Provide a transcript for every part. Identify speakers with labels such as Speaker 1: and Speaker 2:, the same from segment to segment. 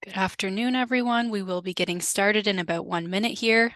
Speaker 1: Good afternoon, everyone. We will be getting started in about 1 minute here.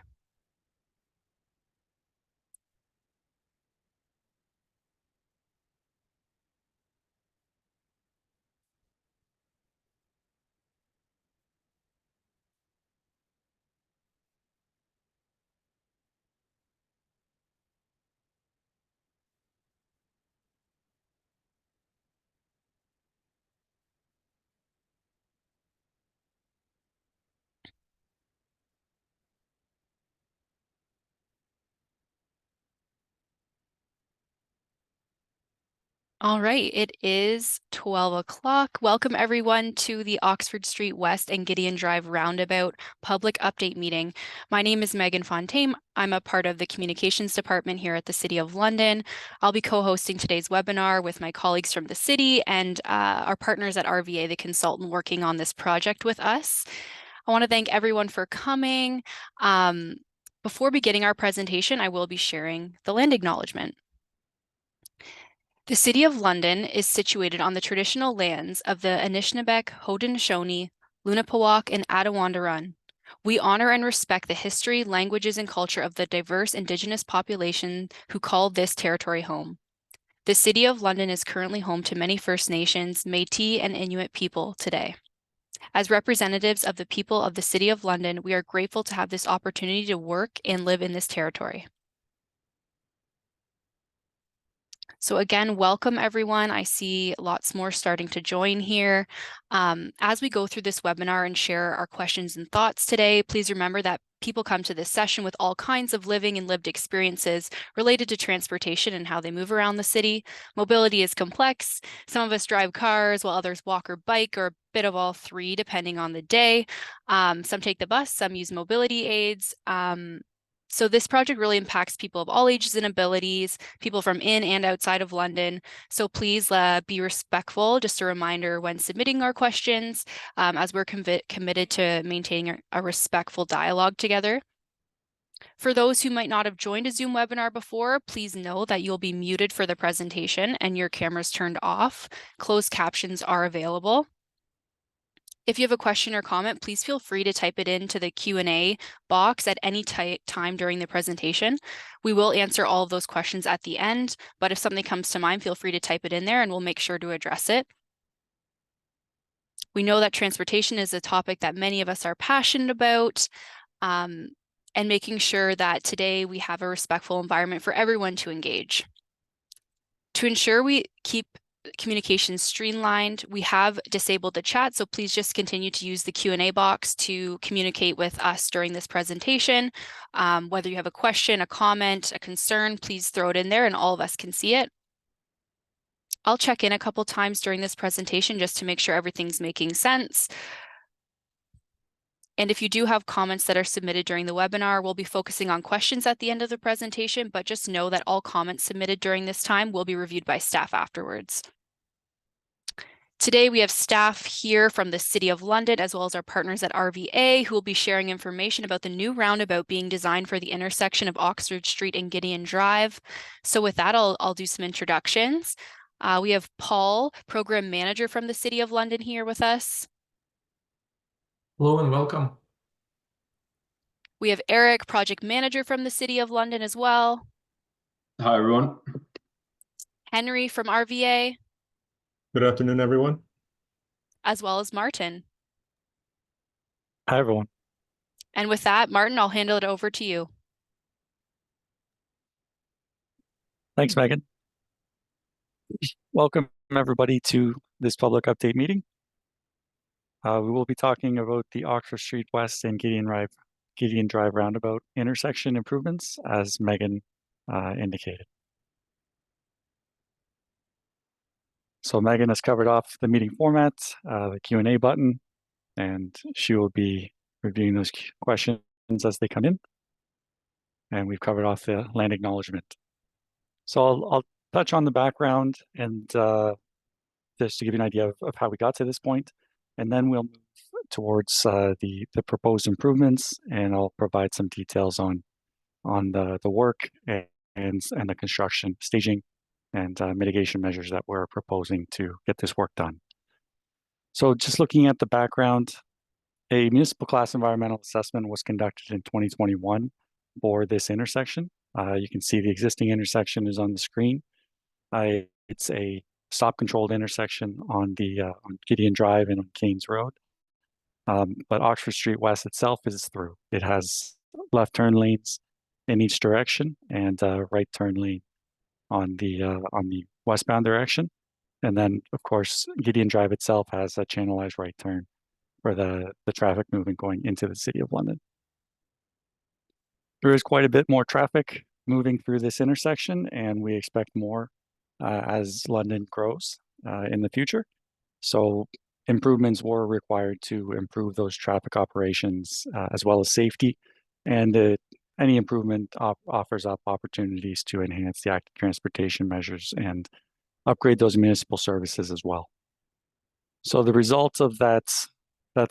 Speaker 1: All right, it is 12 o'clock. Welcome everyone to the Oxford Street West and Gideon Drive Roundabout public update meeting. My name is Megan Fontaine. I'm a part of the communications department here at the City of London. I'll be co-hosting today's webinar with my colleagues from the city and our partners at RVA, the consultant working on this project with us. I want to thank everyone for coming. Before beginning our presentation, I will be sharing the land acknowledgement. The City of London is situated on the traditional lands of the Anishinaabeg, Haudenosaunee, Lunapawak, and Attawandarun. We honor and respect the history, languages, and culture of the diverse Indigenous population who call this territory home. The City of London is currently home to many First Nations, Métis, and Inuit people today. As representatives of the people of the City of London, we are grateful to have this opportunity to work and live in this territory. So again, welcome everyone. I see lots more starting to join here. As we go through this webinar and share our questions and thoughts today, please remember that people come to this session with all kinds of living and lived experiences related to transportation and how they move around the city. Mobility is complex. Some of us drive cars while others walk or bike, or a bit of all three depending on the day. Some take the bus, some use mobility aids. So this project really impacts people of all ages and abilities, people from in and outside of London. So please be respectful. Just a reminder when submitting our questions, as we're committed to maintaining a respectful dialogue together. For those who might not have joined a Zoom webinar before, please know that you'll be muted for the presentation and your cameras turned off. Closed captions are available. If you have a question or comment, please feel free to type it into the Q&A box at any time during the presentation. We will answer all of those questions at the end, but if something comes to mind, feel free to type it in there and we'll make sure to address it. We know that transportation is a topic that many of us are passionate about, and making sure that today we have a respectful environment for everyone to engage. To ensure we keep communications streamlined, we have disabled the chat, so please just continue to use the Q&A box to communicate with us during this presentation. Whether you have a question, a comment, a concern, please throw it in there and all of us can see it. I'll check in a couple times during this presentation just to make sure everything's making sense. And if you do have comments that are submitted during the webinar, we'll be focusing on questions at the end of the presentation, but just know that all comments submitted during this time will be reviewed by staff afterwards. Today we have staff here from the City of London, as well as our partners at RVA, who will be sharing information about the new roundabout being designed for the intersection of Oxford Street and Gideon Drive. So with that, I'll do some introductions. We have Paul, Program Manager from the City of London, here with us.
Speaker 2: Hello and welcome.
Speaker 1: We have Eric, Project Manager from the City of London as well.
Speaker 3: Hi, everyone.
Speaker 1: Henry from RVA.
Speaker 4: Good afternoon, everyone.
Speaker 1: As well as Martin.
Speaker 4: Hi, everyone.
Speaker 1: And with that, Martin, I'll handle it over to you.
Speaker 4: Thanks, Megan. Welcome, everybody, to this public update meeting. We will be talking about the Oxford Street West and Gideon Drive roundabout intersection improvements, as Megan indicated. So Megan has covered off the meeting format, the Q&A button, and she will be reviewing those questions as they come in. And we've covered off the land acknowledgement. So I'll touch on the background and just to give you an idea of how we got to this point. And then we'll move towards the proposed improvements, and I'll provide some details on the work and the construction staging and mitigation measures that we're proposing to get this work done. So just looking at the background, A municipal class environmental assessment was conducted in 2021 for this intersection. You can see the existing intersection is on the screen. It's a stop-controlled intersection on Gideon Drive and on Keynes Road. But Oxford Street West itself is through. It has left turn lanes in each direction and right turn lane on the westbound direction. And then, of course, Gideon Drive itself has a channelized right turn for the traffic movement going into the City of London. There is quite a bit more traffic moving through this intersection, and we expect more as London grows in the future. So improvements were required to improve those traffic operations as well as safety. And any improvement offers up opportunities to enhance the active transportation measures and upgrade those municipal services as well. So the results of that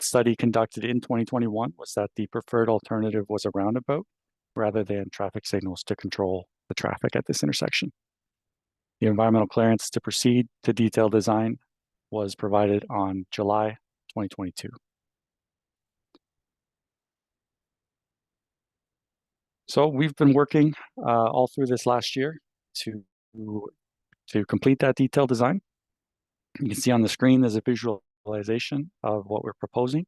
Speaker 4: study conducted in 2021 was that the preferred alternative was a roundabout rather than traffic signals to control the traffic at this intersection. The environmental clearance to proceed to detailed design was provided on July 2022. So we've been working all through this last year to complete that detailed design. You can see on the screen there's a visualization of what we're proposing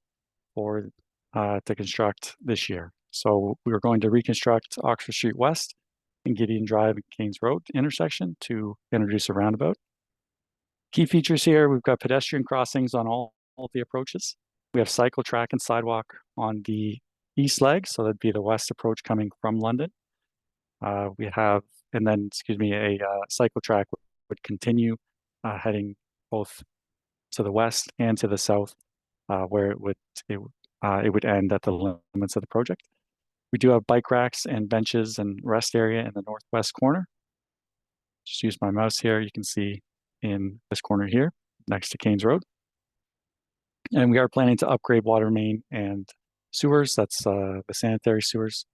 Speaker 4: to construct this year. So we're going to reconstruct Oxford Street West and Gideon Drive and Keynes Road intersection to introduce a roundabout. Key features here, we've got pedestrian crossings on all the approaches. We have cycle track and sidewalk on the east leg, so that'd be the west approach coming from London. We have, a cycle track would continue heading both to the west and to the south, where it would end at the limits of the project. We do have bike racks and benches and rest area in the northwest corner. Just use my mouse here. You can see in this corner here, next to Keynes Road. And we are planning to upgrade water main and sewers. That's the sanitary sewers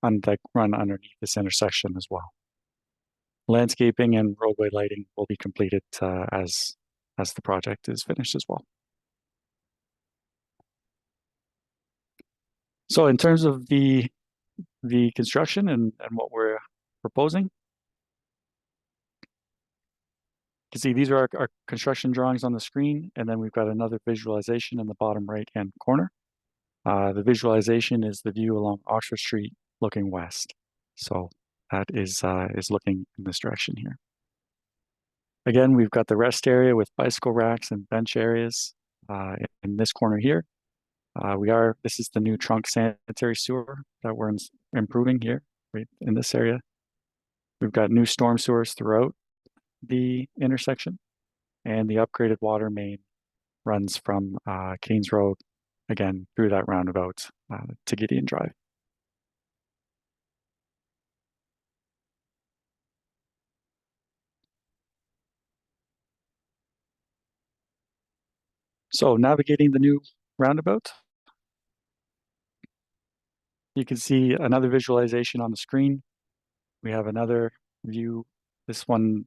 Speaker 4: that run underneath this intersection as well. Landscaping and roadway lighting will be completed as the project is finished as well. So in terms of the construction and what we're proposing, you can see these are our construction drawings on the screen, and then we've got another visualization in the bottom right-hand corner. The visualization is the view along Oxford Street looking west. So that is looking in this direction here. Again, we've got the rest area with bicycle racks and bench areas in this corner here. This is the new trunk sanitary sewer that we're improving here, right in this area. We've got new storm sewers throughout the intersection, and the upgraded water main runs from Keynes Road, again, through that roundabout to Gideon Drive. So navigating the new roundabout, you can see another visualization on the screen. We have another view, this one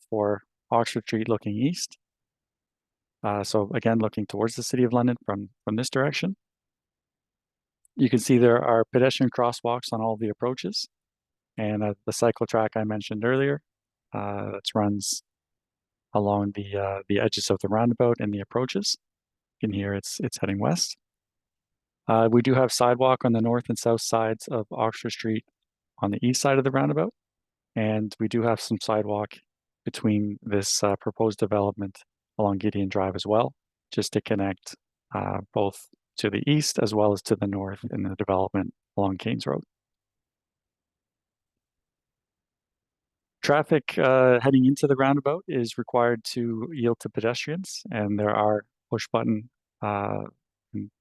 Speaker 4: for Oxford Street looking east. So again, looking towards the City of London from this direction. You can see there are pedestrian crosswalks on all the approaches, and the cycle track I mentioned earlier that runs along the edges of the roundabout and the approaches. You can hear it's heading west. We do have sidewalk on the north and south sides of Oxford Street on the east side of the roundabout, and we do have some sidewalk between this proposed development along Gideon Drive as well, just to connect both to the east as well as to the north in the development along Keynes Road. Traffic heading into the roundabout is required to yield to pedestrians, and there are push button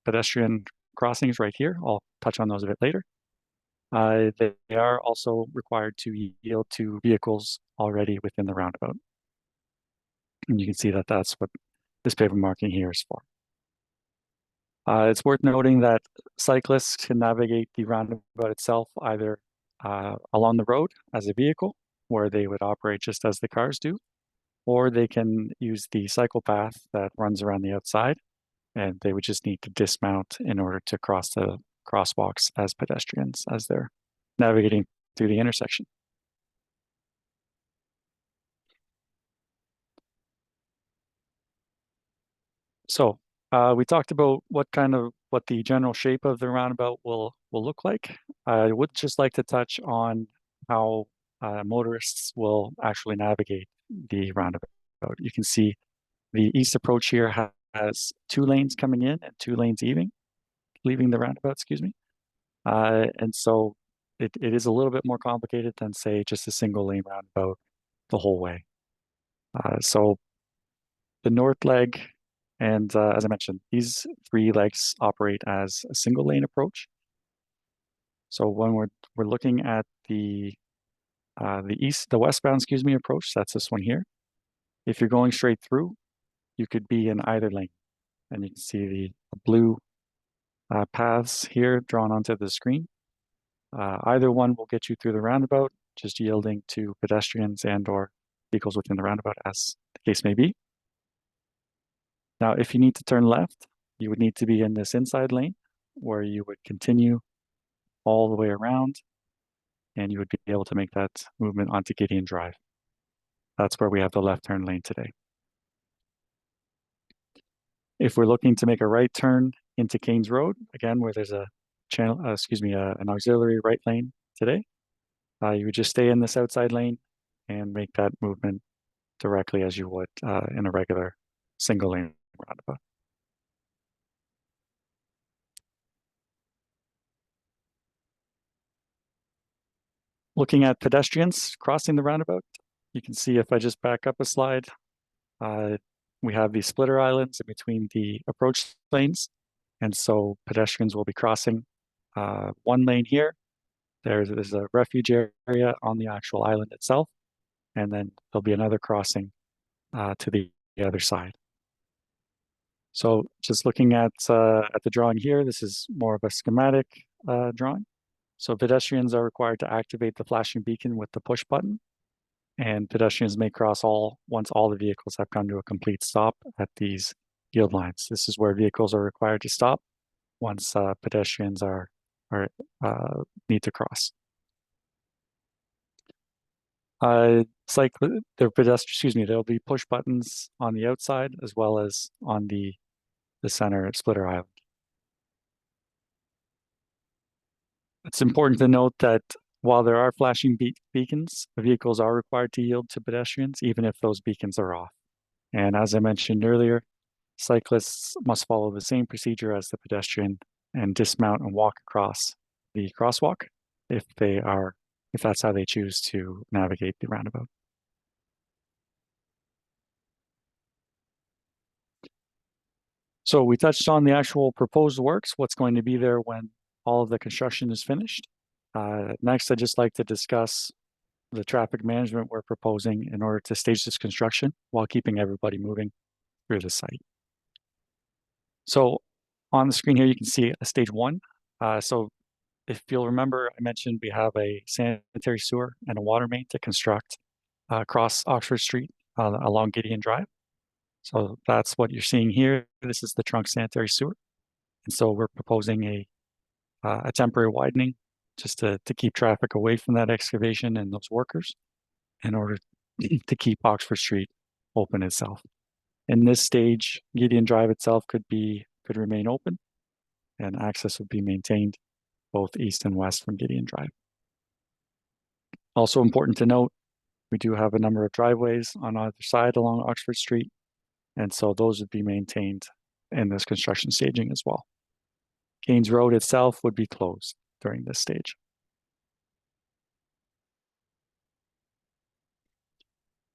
Speaker 4: pedestrian crossings right here. I'll touch on those a bit later. They are also required to yield to vehicles already within the roundabout. And you can see that that's what this paper marking here is for. It's worth noting that cyclists can navigate the roundabout itself either along the road as a vehicle, where they would operate just as the cars do, or they can use the cycle path that runs around the outside and they would just need to dismount in order to cross the crosswalks as pedestrians as they're navigating through the intersection. So we talked about what the general shape of the roundabout will look like. I would just like to touch on how motorists will actually navigate the roundabout. You can see the east approach here has 2 lanes coming in and 2 lanes leaving the roundabout, excuse me. And so it is a little bit more complicated than, say, just a single lane roundabout the whole way. So the north leg, and as I mentioned, these 3 legs operate as a single lane approach. So when we're looking at the westbound, excuse me, approach, that's this one here. If you're going straight through, you could be in either lane, and you can see the blue paths here drawn onto the screen. Either one will get you through the roundabout, just yielding to pedestrians and/or vehicles within the roundabout, as the case may be. Now, if you need to turn left, you would need to be in this inside lane, where you would continue all the way around, and you would be able to make that movement onto Gideon Drive. That's where we have the left turn lane today. If we're looking to make a right turn into Keynes Road, again, where there's a channel, an auxiliary right lane today, you would just stay in this outside lane and make that movement directly as you would in a regular single lane roundabout. Looking at pedestrians crossing the roundabout, you can see if I just back up a slide, we have these splitter islands in between the approach lanes. And so pedestrians will be crossing 1 lane here. There's a refuge area on the actual island itself. And then there'll be another crossing to the other side. So just looking at the drawing here, this is more of a schematic drawing. So pedestrians are required to activate the flashing beacon with the push button, and pedestrians may cross once all the vehicles have come to a complete stop at these yield lines. This is where vehicles are required to stop once pedestrians need to cross. There'll be push buttons on the outside as well as on the center splitter island. It's important to note that while there are flashing beacons, the vehicles are required to yield to pedestrians, even if those beacons are off. And as I mentioned earlier, cyclists must follow the same procedure as the pedestrian and dismount and walk across the crosswalk if that's how they choose to navigate the roundabout. So we touched on the actual proposed works, what's going to be there when all of the construction is finished. Next, I'd just like to discuss the traffic management we're proposing in order to stage this construction while keeping everybody moving through the site. So on the screen here, you can see a stage 1. So if you'll remember, I mentioned we have a sanitary sewer and a water main to construct across Oxford Street along Gideon Drive. So that's what you're seeing here. This is the trunk sanitary sewer. And so we're proposing a temporary widening just to keep traffic away from that excavation and those workers in order to keep Oxford Street open itself. In this stage, Gideon Drive itself could remain open, and access would be maintained both east and west from Gideon Drive. Also important to note, we do have a number of driveways on either side along Oxford Street, and so those would be maintained in this construction staging as well. Keynes Road itself would be closed during this stage.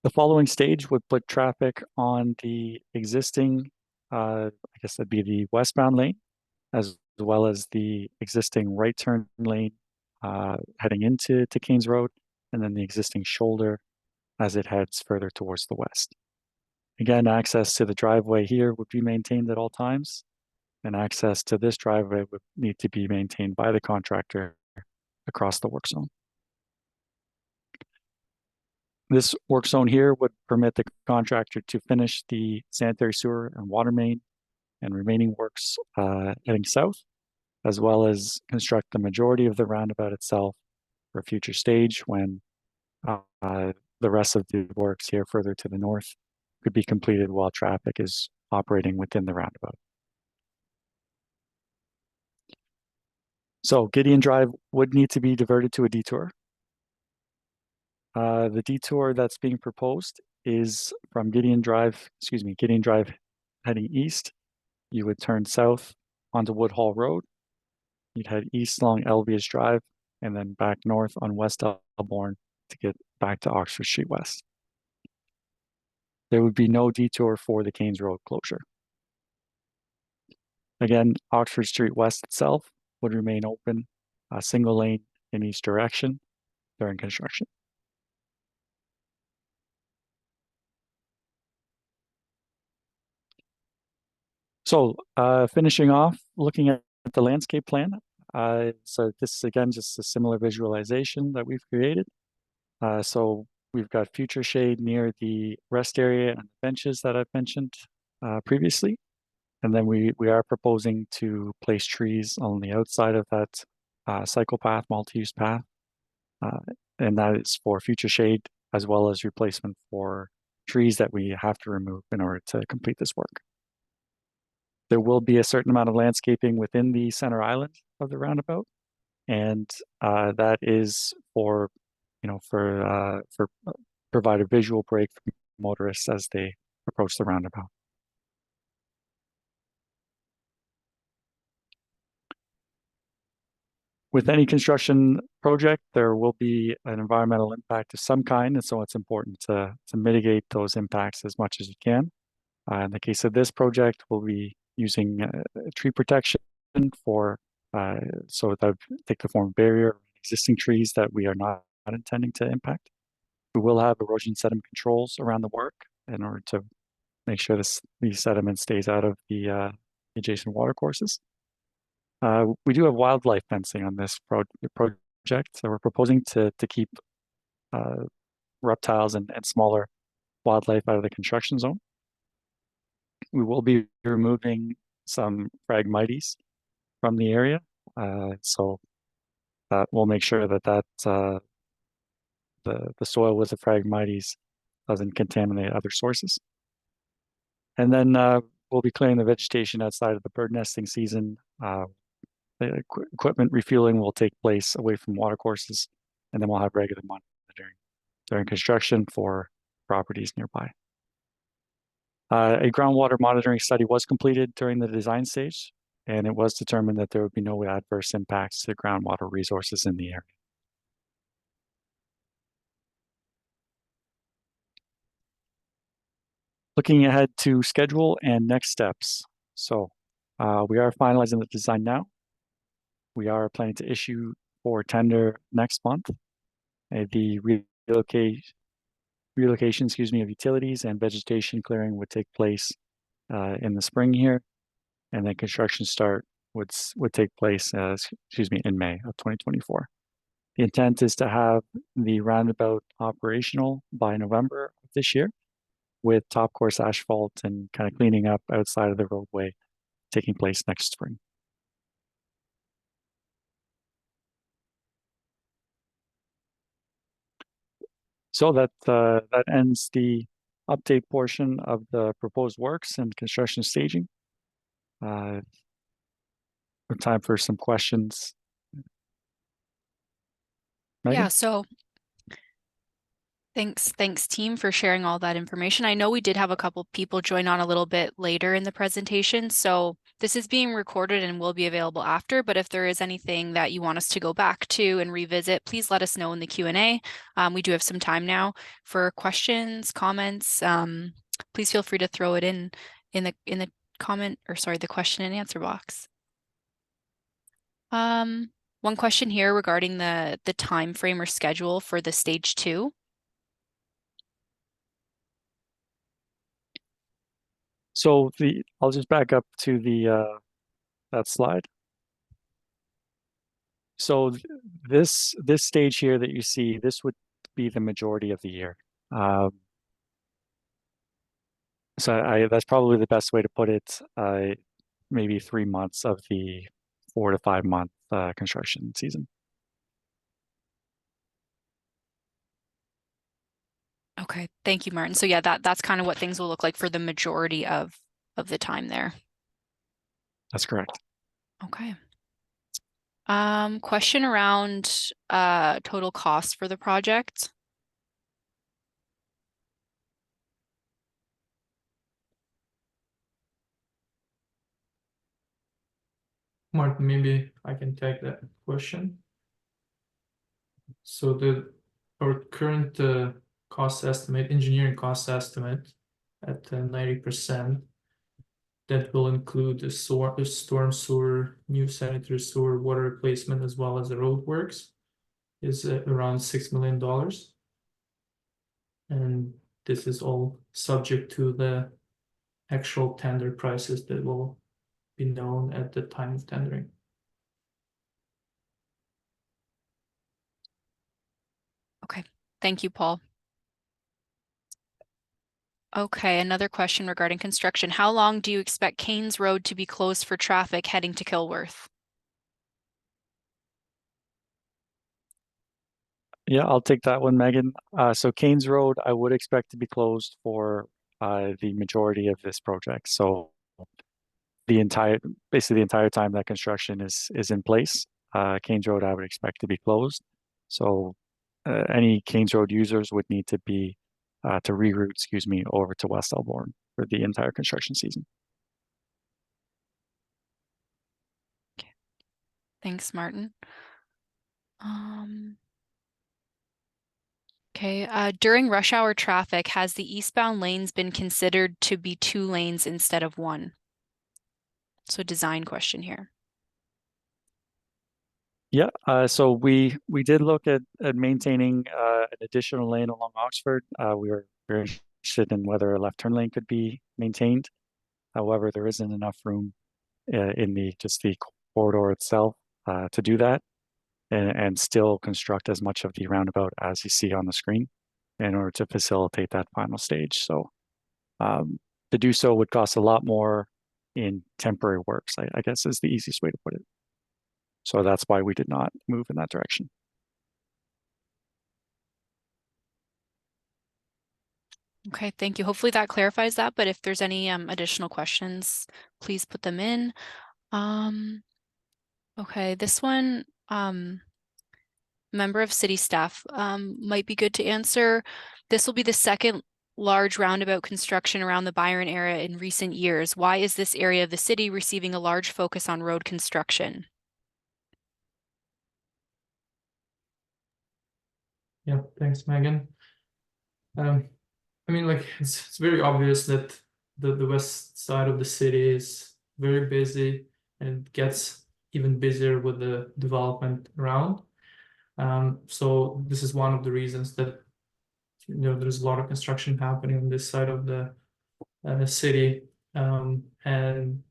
Speaker 4: The following stage would put traffic on the existing, I guess that'd be the westbound lane, as well as the existing right turn lane heading into Keynes Road, and then the existing shoulder as it heads further towards the west. Again, access to the driveway here would be maintained at all times, and access to this driveway would need to be maintained by the contractor across the work zone. This work zone here would permit the contractor to finish the sanitary sewer and water main and remaining works heading south, as well as construct the majority of the roundabout itself for a future stage when the rest of the works here further to the north could be completed while traffic is operating within the roundabout. So Gideon Drive would need to be diverted to a detour. The detour that's being proposed is from Gideon Drive heading east. You would turn south onto Woodhall Road. You'd head east along Elvias Drive and then back north on West Elborn to get back to Oxford Street West. There would be no detour for the Keynes Road closure. Again, Oxford Street West itself would remain open, a single lane in each direction during construction. So finishing off, looking at the landscape plan. So this is again just a similar visualization that we've created. So we've got future shade near the rest area and the benches that I've mentioned previously. And then we are proposing to place trees on the outside of that cycle path, multi-use path. And that is for future shade as well as replacement for trees that we have to remove in order to complete this work. There will be a certain amount of landscaping within the center island of the roundabout, and that is for provide a visual break for motorists as they approach the roundabout. With any construction project, there will be an environmental impact of some kind, and so it's important to mitigate those impacts as much as you can. In the case of this project, we'll be using tree protection for, so that would take the form of barrier existing trees that we are not intending to impact. We will have erosion sediment controls around the work in order to make sure the sediment stays out of the adjacent watercourses. We do have wildlife fencing on this project, so we're proposing to keep reptiles and smaller wildlife out of the construction zone. We will be removing some Phragmites from the area, so that we'll make sure that the soil with the Phragmites doesn't contaminate other sources. And then we'll be clearing the vegetation outside of the bird nesting season. The equipment refueling will take place away from watercourses, and then we'll have regular monitoring during construction for properties nearby. A groundwater monitoring study was completed during the design stage, and it was determined that there would be no adverse impacts to groundwater resources in the area. Looking ahead to schedule and next steps. So we are finalizing the design now. We are planning to issue for tender next month. The relocation, of utilities and vegetation clearing would take place in the spring here, and then construction start would take place, in May of 2024. The intent is to have the roundabout operational by November of this year, with top course asphalt and kind of cleaning up outside of the roadway taking place next spring. So that ends the update portion of the proposed works and construction staging. Time for some questions. Megan?
Speaker 1: Yeah, so thanks team for sharing all that information. I know we did have a couple people join on a little bit later in the presentation, so this is being recorded and will be available after, but if there is anything that you want us to go back to and revisit, please let us know in the Q&A. We do have some time now for questions, comments. Please feel free to throw it in the comment, or sorry, the question and answer box. One question here regarding the time frame or schedule for the stage 2.
Speaker 4: So I'll just back up to that slide. So this stage here that you see, this would be the majority of the year. So that's probably the best way to put it. maybe 3 months of the 4 to 5 month construction season.
Speaker 1: Okay, thank you, Martin. So yeah, that's kind of what things will look like for the majority of the time there.
Speaker 4: That's correct.
Speaker 1: Okay. Question around total cost for the project.
Speaker 2: Martin, maybe I can take that question. So our current cost estimate, engineering cost estimate at 90%, that will include the storm sewer, new sanitary sewer, water replacement, as well as the road works, is around $6 million. And this is all subject to the actual tender prices that will be known at the time of tendering.
Speaker 1: Okay, thank you, Paul. Okay, another question regarding construction. How long do you expect Kane's Road to be closed for traffic heading to Kilworth?
Speaker 4: Yeah, I'll take that one, Megan. So Kane's Road, I would expect to be closed for the majority of this project. So basically the entire time that construction is in place, Kane's Road I would expect to be closed. So any Kane's Road users would need to be to reroute, over to West Elborn for the entire construction season.
Speaker 1: Okay. Thanks, Martin. Okay, during rush hour traffic, has the eastbound lanes been considered to be 2 lanes instead of 1? So design question here.
Speaker 4: Yeah, so we did look at maintaining an additional lane along Oxford. We were very interested in whether a left turn lane could be maintained. However, there isn't enough room in the corridor itself to do that, and still construct as much of the roundabout as you see on the screen in order to facilitate that final stage. So to do so would cost a lot more in temporary works, I guess is the easiest way to put it. So that's why we did not move in that direction.
Speaker 1: Okay, thank you. Hopefully that clarifies that, but if there's any additional questions, please put them in. Okay, this one, member of city staff might be good to answer. This will be the second large roundabout construction around the Byron area in recent years. Why is this area of the city receiving a large focus on road construction?
Speaker 2: Yeah, thanks, Megan. I mean, like it's very obvious that the west side of the city is very busy, and it gets even busier with the development around. So this is one of the reasons that there's a lot of construction happening on this side of the city. And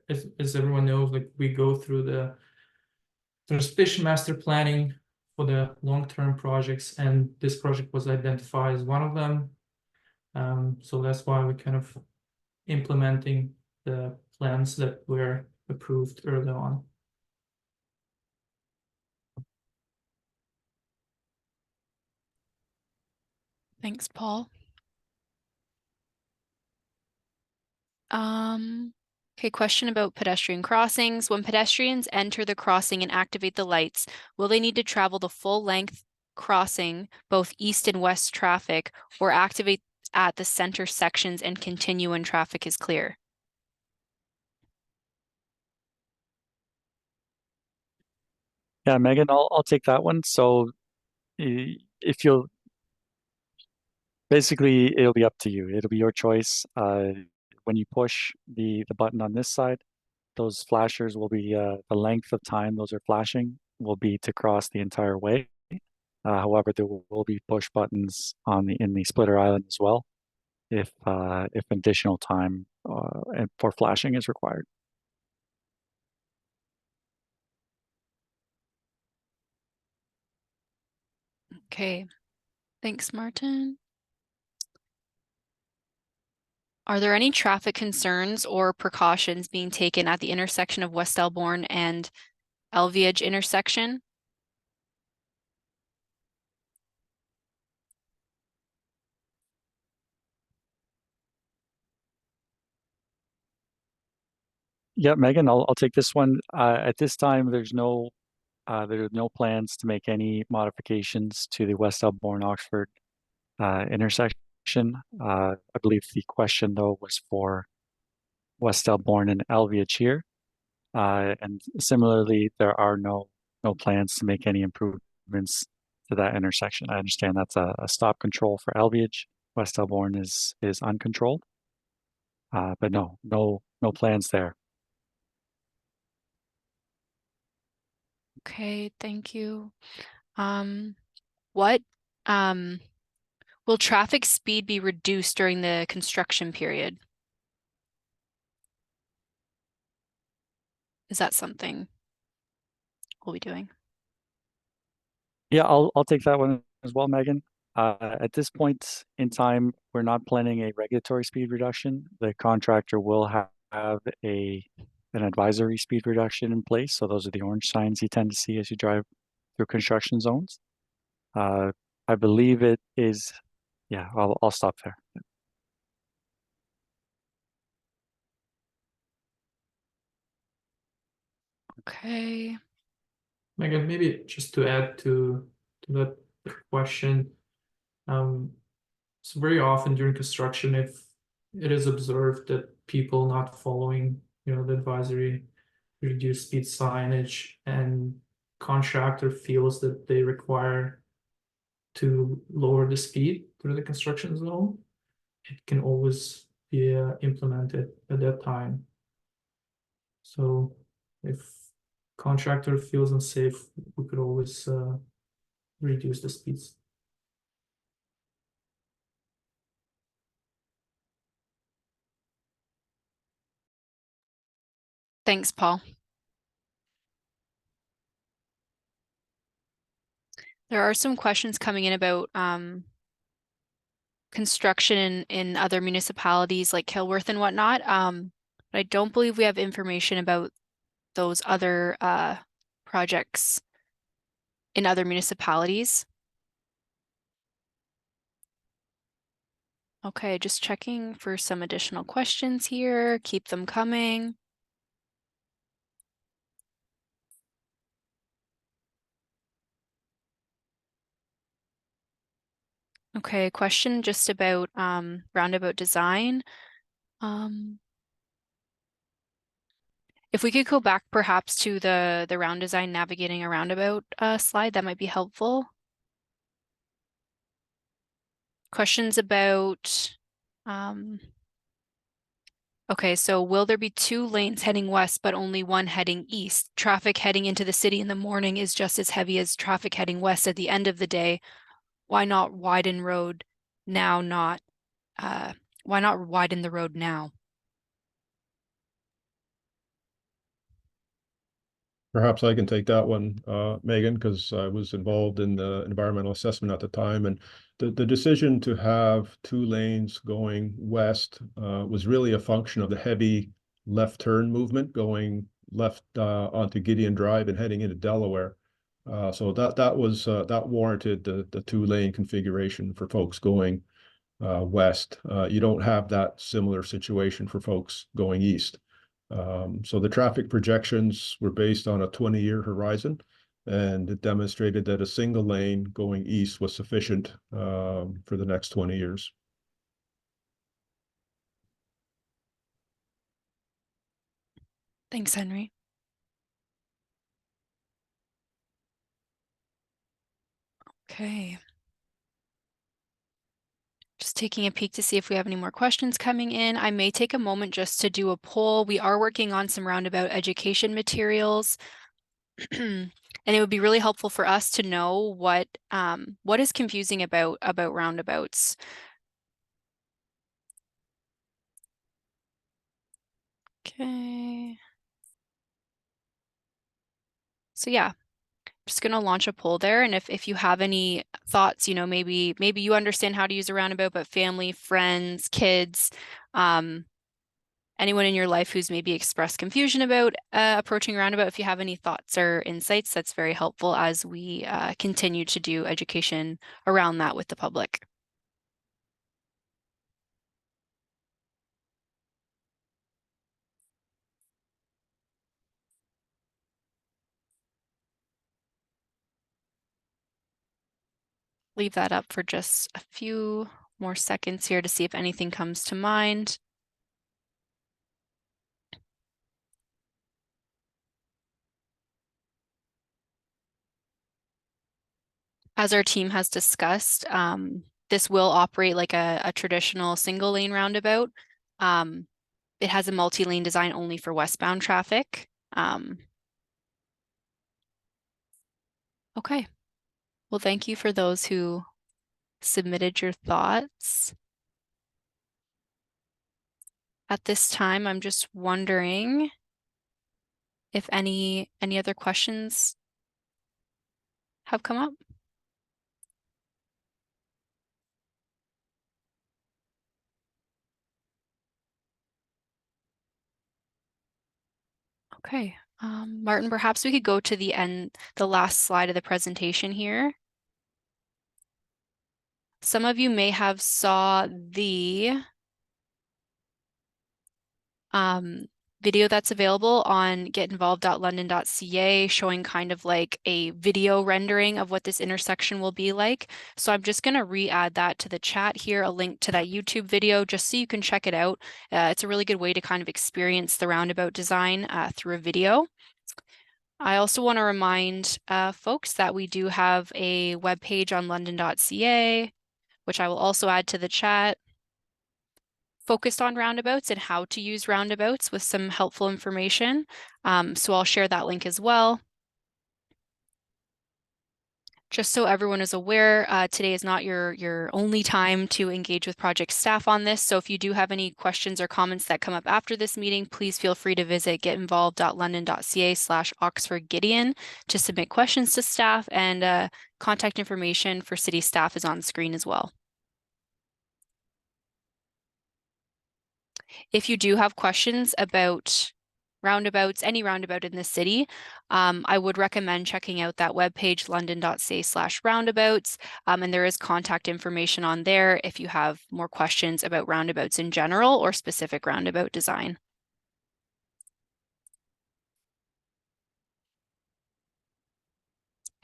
Speaker 2: as everyone knows, like we go through the transportation master planning for the long-term projects, and this project was identified as one of them. So that's why we're kind of implementing the plans that were approved early on.
Speaker 1: Thanks, Paul. Okay, question about pedestrian crossings. When pedestrians enter the crossing and activate the lights, will they need to travel the full length crossing, both east and west traffic, or activate at the center sections and continue when traffic is clear?
Speaker 4: Yeah, Megan, I'll take that one. So if you'll basically, it'll be up to you. It'll be your choice. When you push the button on this side, those flashers will be the length of time those are flashing will be to cross the entire way. However, there will be push buttons in the splitter island as well, if additional time for flashing is required.
Speaker 1: Okay, thanks, Martin. Are there any traffic concerns or precautions being taken at the intersection of West Elborn and Elviage intersection?
Speaker 4: Yeah, Megan, I'll take this one. At this time, there are no plans to make any modifications to the West Elborn Oxford intersection. I believe the question though was for West Elborn and Elviage here. And similarly, there are no plans to make any improvements to that intersection. I understand that's a stop control for Elviage. West Elborn is uncontrolled. But no plans there.
Speaker 1: Okay, thank you. What will traffic speed be reduced during the construction period? Is that something we'll be doing?
Speaker 4: Yeah, I'll take that one as well, Megan. At this point in time, we're not planning a regulatory speed reduction. The contractor will have an advisory speed reduction in place. So those are the orange signs you tend to see as you drive through construction zones. I believe it is, yeah, I'll stop there.
Speaker 1: Okay.
Speaker 2: Megan, maybe just to add to that question, so very often during construction, if it is observed that people not following, the advisory reduced speed signage, and contractor feels that they require to lower the speed through the construction zone, it can always be implemented at that time. So if contractor feels unsafe, we could always reduce the speeds.
Speaker 1: Thanks, Paul. There are some questions coming in about construction in other municipalities like Kilworth and whatnot. But I don't believe we have information about those other projects in other municipalities. Okay, just checking for some additional questions here. Keep them coming. Okay, question just about roundabout design. If we could go back perhaps to the round design navigating a roundabout slide, that might be helpful. Questions about okay, so will there be 2 lanes heading west but only one heading east? Traffic heading into the city in the morning is just as heavy as traffic heading west at the end of the day. Why not widen road now, why not widen the road now?
Speaker 5: Perhaps I can take that one, Megan, because I was involved in the environmental assessment at the time. And the decision to have 2 lanes going west was really a function of the heavy left turn movement going left onto Gideon Drive and heading into Delaware. So that warranted the 2-lane configuration for folks going west. You don't have that similar situation for folks going east. So the traffic projections were based on a 20-year horizon, and it demonstrated that a single lane going east was sufficient for the next 20 years.
Speaker 1: Thanks, Henry. Okay. Just taking a peek to see if we have any more questions coming in. I may take a moment just to do a poll. We are working on some roundabout education materials. And it would be really helpful for us to know what is confusing about roundabouts. Okay. So yeah, just going to launch a poll there. And if you have any thoughts, maybe you understand how to use a roundabout, but family, friends, kids, anyone in your life who's maybe expressed confusion about approaching roundabout, if you have any thoughts or insights, that's very helpful as we continue to do education around that with the public. Leave that up for just a few more seconds here to see if anything comes to mind. As our team has discussed, this will operate like a traditional single lane roundabout. It has a multi-lane design only for westbound traffic. Okay. Well, thank you for those who submitted your thoughts. At this time, I'm just wondering if any other questions have come up. Okay, Martin, perhaps we could go to the last slide of the presentation here. Some of you may have saw the video that's available on getinvolved.london.ca showing kind of like a video rendering of what this intersection will be like. So I'm just going to re-add that to the chat here, a link to that YouTube video, just so you can check it out. It's a really good way to kind of experience the roundabout design through a video. I also want to remind folks that we do have a webpage on london.ca, which I will also add to the chat, focused on roundabouts and how to use roundabouts with some helpful information. So I'll share that link as well. Just so everyone is aware, today is not your only time to engage with project staff on this. So if you do have any questions or comments that come up after this meeting, please feel free to visit getinvolved.london.ca/OxfordGideon to submit questions to staff, and contact information for city staff is on screen as well. If you do have questions about roundabouts, any roundabout in the city, I would recommend checking out that webpage, london.ca/roundabouts, and there is contact information on there if you have more questions about roundabouts in general or specific roundabout design.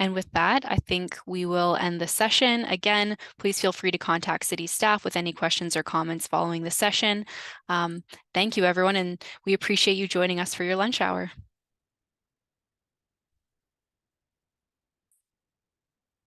Speaker 1: And with that, I think we will end the session. Again, please feel free to contact city staff with any questions or comments following the session. Thank you, everyone, and we appreciate you joining us for your lunch hour.